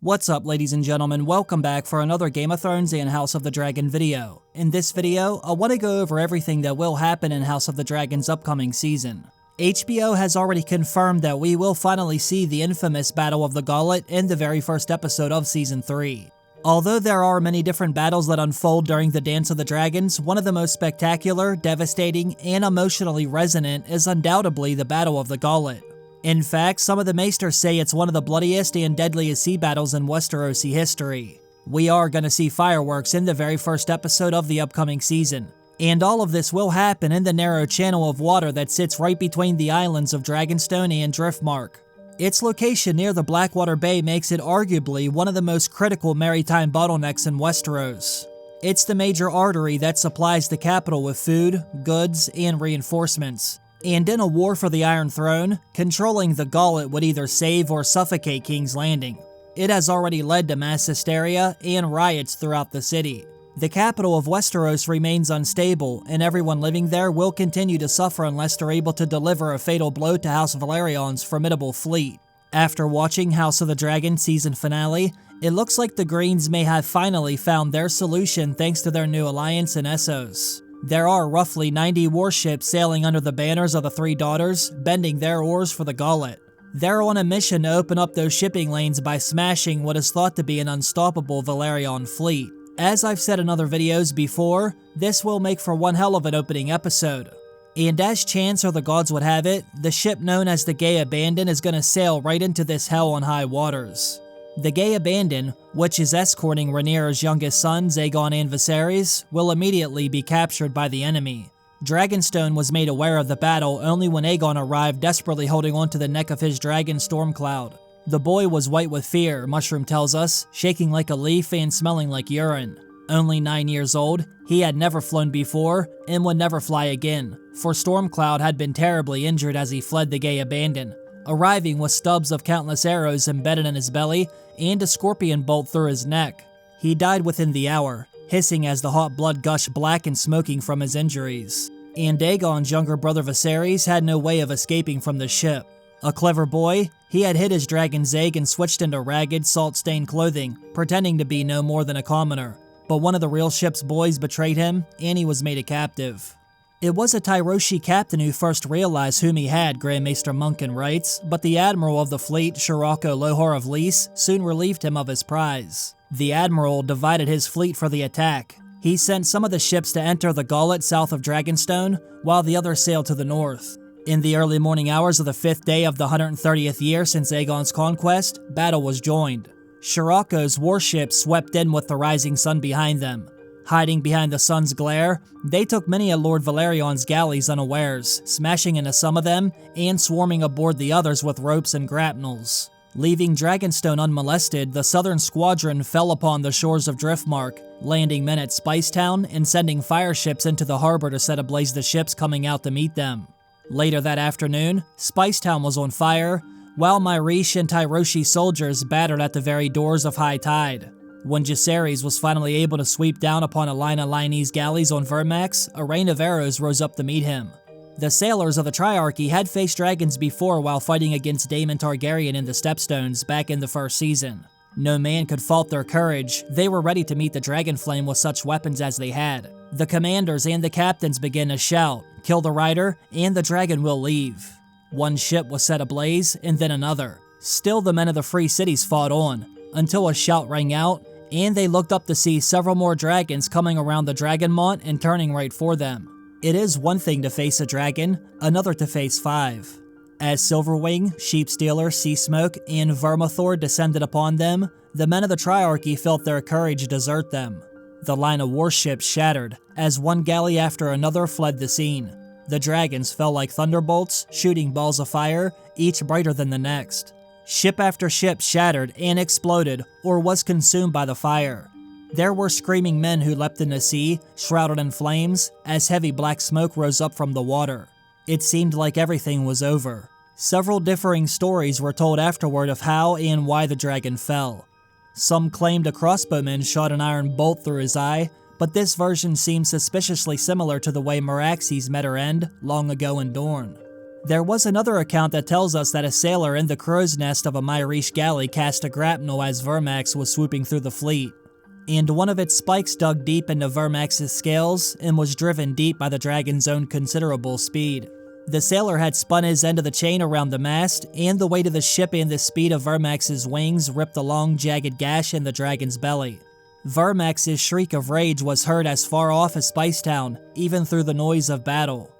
What's up, ladies and gentlemen? Welcome back for another Game of Thrones and House of the Dragon video. In this video, I want to go over everything that will happen in House of the Dragon's upcoming season. HBO has already confirmed that we will finally see the infamous Battle of the Gullet in the very first episode of Season 3. Although there are many different battles that unfold during the Dance of the Dragons, one of the most spectacular, devastating, and emotionally resonant is undoubtedly the Battle of the Gullet. In fact, some of the maesters say it's one of the bloodiest and deadliest sea battles in Westerosi history. We are going to see fireworks in the very first episode of the upcoming season, and all of this will happen in the narrow channel of water that sits right between the islands of Dragonstone and Driftmark. Its location near the Blackwater Bay makes it arguably one of the most critical maritime bottlenecks in Westeros. It's the major artery that supplies the capital with food, goods, and reinforcements. And in a war for the Iron Throne, controlling the Gullet would either save or suffocate King's Landing. It has already led to mass hysteria and riots throughout the city. The capital of Westeros remains unstable, and everyone living there will continue to suffer unless they're able to deliver a fatal blow to House Velaryon's formidable fleet. After watching House of the Dragon season finale, it looks like the Greens may have finally found their solution thanks to their new alliance in Essos. There are roughly 90 warships sailing under the banners of the Three Daughters, bending their oars for the Gullet. They're on a mission to open up those shipping lanes by smashing what is thought to be an unstoppable Velaryon fleet. As I've said in other videos before, this will make for one hell of an opening episode. And as chance or the gods would have it, the ship known as the Gay Abandon is going to sail right into this hell on high waters. The Gay Abandon, which is escorting Rhaenyra's youngest sons, Aegon and Viserys, will immediately be captured by the enemy. Dragonstone was made aware of the battle only when Aegon arrived, desperately holding onto the neck of his dragon Stormcloud. The boy was white with fear, Mushroom tells us, shaking like a leaf and smelling like urine. Only 9 years old, he had never flown before and would never fly again, for Stormcloud had been terribly injured as he fled the Gay Abandon, arriving with stubs of countless arrows embedded in his belly and a scorpion bolt through his neck. He died within the hour, hissing as the hot blood gushed black and smoking from his injuries. And Aegon's younger brother Viserys had no way of escaping from the ship. A clever boy, he had hid his dragon's egg and switched into ragged, salt-stained clothing, pretending to be no more than a commoner. But one of the real ship's boys betrayed him, and he was made a captive. It was a Tyroshi captain who first realized whom he had, Grand Maester Munkin writes, but the admiral of the fleet, Shirako Lohor of Lys, soon relieved him of his prize. The admiral divided his fleet for the attack. He sent some of the ships to enter the Gullet south of Dragonstone, while the others sailed to the north. In the early morning hours of the 5th day of the 130th year since Aegon's conquest, battle was joined. Shirako's warships swept in with the rising sun behind them. Hiding behind the sun's glare, they took many of Lord Velaryon's galleys unawares, smashing into some of them and swarming aboard the others with ropes and grapnels. Leaving Dragonstone unmolested, the southern squadron fell upon the shores of Driftmark, landing men at Spicetown and sending fire ships into the harbor to set ablaze the ships coming out to meet them. Later that afternoon, Spicetown was on fire, while Myrish and Tyroshi soldiers battered at the very doors of high tide. When Jacaerys was finally able to sweep down upon a line of Lyonese galleys on Vermax, a rain of arrows rose up to meet him. The sailors of the Triarchy had faced dragons before while fighting against Daemon Targaryen in the Stepstones back in the first season. No man could fault their courage. They were ready to meet the Dragonflame with such weapons as they had. The commanders and the captains began to shout, "Kill the rider, and the dragon will leave." One ship was set ablaze, and then another. Still the men of the free cities fought on, until a shout rang out, and they looked up to see several more dragons coming around the Dragonmont and turning right for them. It is one thing to face a dragon, another to face 5. As Silverwing, Sheepstealer, Seasmoke, and Vermithor descended upon them, the men of the Triarchy felt their courage desert them. The line of warships shattered, as one galley after another fled the scene. The dragons fell like thunderbolts, shooting balls of fire, each brighter than the next. Ship after ship shattered and exploded, or was consumed by the fire. There were screaming men who leapt in the sea, shrouded in flames, as heavy black smoke rose up from the water. It seemed like everything was over. Several differing stories were told afterward of how and why the dragon fell. Some claimed a crossbowman shot an iron bolt through his eye, but this version seems suspiciously similar to the way Meraxes met her end long ago in Dorne. There was another account that tells us that a sailor in the crow's nest of a Myrish galley cast a grapnel as Vermax was swooping through the fleet, and one of its spikes dug deep into Vermax's scales and was driven deep by the dragon's own considerable speed. The sailor had spun his end of the chain around the mast, and the weight of the ship and the speed of Vermax's wings ripped a long, jagged gash in the dragon's belly. Vermax's shriek of rage was heard as far off as Spicetown, even through the noise of battle.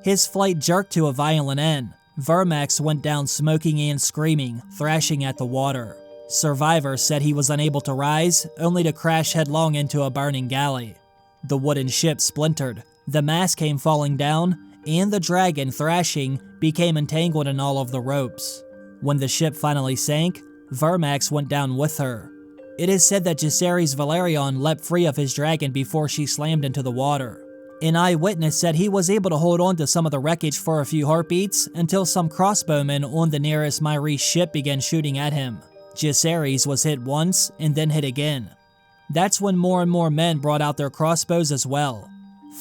His flight jerked to a violent end. Vermax went down smoking and screaming, thrashing at the water. Survivors said he was unable to rise, only to crash headlong into a burning galley. The wooden ship splintered, the mast came falling down, and the dragon, thrashing, became entangled in all of the ropes. When the ship finally sank, Vermax went down with her. It is said that Jacaerys Velaryon leapt free of his dragon before she slammed into the water. An eyewitness said he was able to hold on to some of the wreckage for a few heartbeats until some crossbowmen on the nearest Myrish ship began shooting at him. Jacaerys was hit once and then hit again. That's when more and more men brought out their crossbows as well.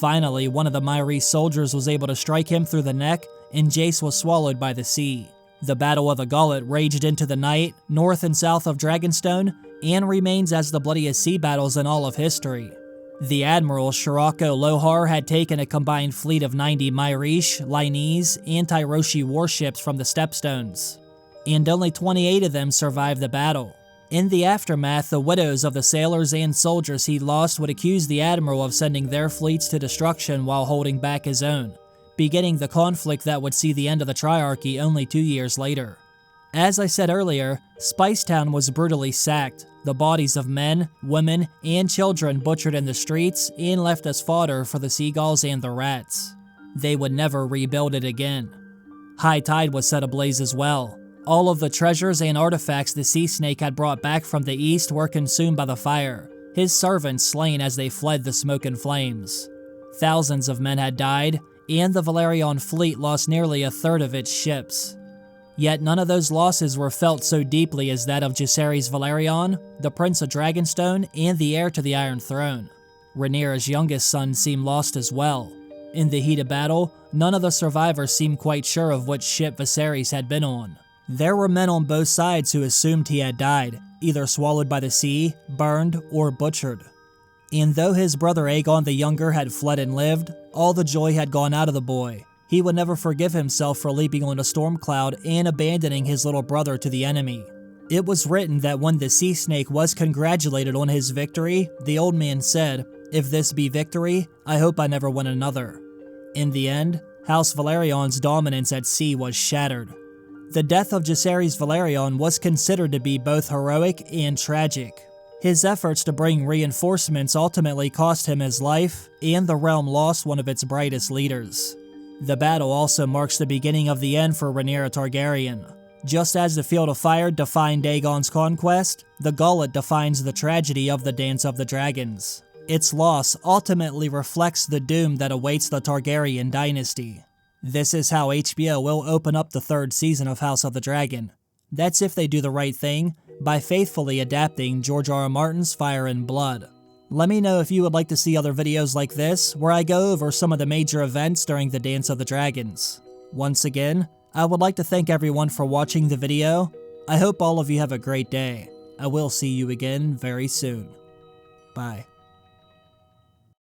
Finally, one of the Myrish soldiers was able to strike him through the neck, and Jace was swallowed by the sea. The Battle of the Gullet raged into the night, north and south of Dragonstone, and remains as the bloodiest sea battles in all of history. The Admiral Shirako Lohar had taken a combined fleet of 90 Myrish, Lynese, and Tyroshi warships from the Stepstones, and only 28 of them survived the battle. In the aftermath, the widows of the sailors and soldiers he lost would accuse the Admiral of sending their fleets to destruction while holding back his own, beginning the conflict that would see the end of the Triarchy only 2 years later. As I said earlier, Spicetown was brutally sacked, the bodies of men, women, and children butchered in the streets and left as fodder for the seagulls and the rats. They would never rebuild it again. High Tide was set ablaze as well. All of the treasures and artifacts the Sea Snake had brought back from the east were consumed by the fire, his servants slain as they fled the smoke and flames. Thousands of men had died, and the Velaryon fleet lost nearly a third of its ships. Yet none of those losses were felt so deeply as that of Jacaerys Velaryon, the Prince of Dragonstone, and the heir to the Iron Throne. Rhaenyra's youngest son seemed lost as well. In the heat of battle, none of the survivors seemed quite sure of which ship Viserys had been on. There were men on both sides who assumed he had died, either swallowed by the sea, burned, or butchered. And though his brother Aegon the Younger had fled and lived, all the joy had gone out of the boy. He would never forgive himself for leaping on a storm cloud and abandoning his little brother to the enemy. It was written that when the Sea Snake was congratulated on his victory, the old man said, "If this be victory, I hope I never win another." In the end, House Velaryon's dominance at sea was shattered. The death of Jacaerys Velaryon was considered to be both heroic and tragic. His efforts to bring reinforcements ultimately cost him his life, and the realm lost one of its brightest leaders. The battle also marks the beginning of the end for Rhaenyra Targaryen. Just as the Field of Fire defined Aegon's conquest, the Gullet defines the tragedy of the Dance of the Dragons. Its loss ultimately reflects the doom that awaits the Targaryen dynasty. This is how HBO will open up the third season of House of the Dragon. That's if they do the right thing, by faithfully adapting George R.R. Martin's Fire and Blood. Let me know if you would like to see other videos like this, where I go over some of the major events during the Dance of the Dragons. Once again, I would like to thank everyone for watching the video. I hope all of you have a great day. I will see you again very soon. Bye.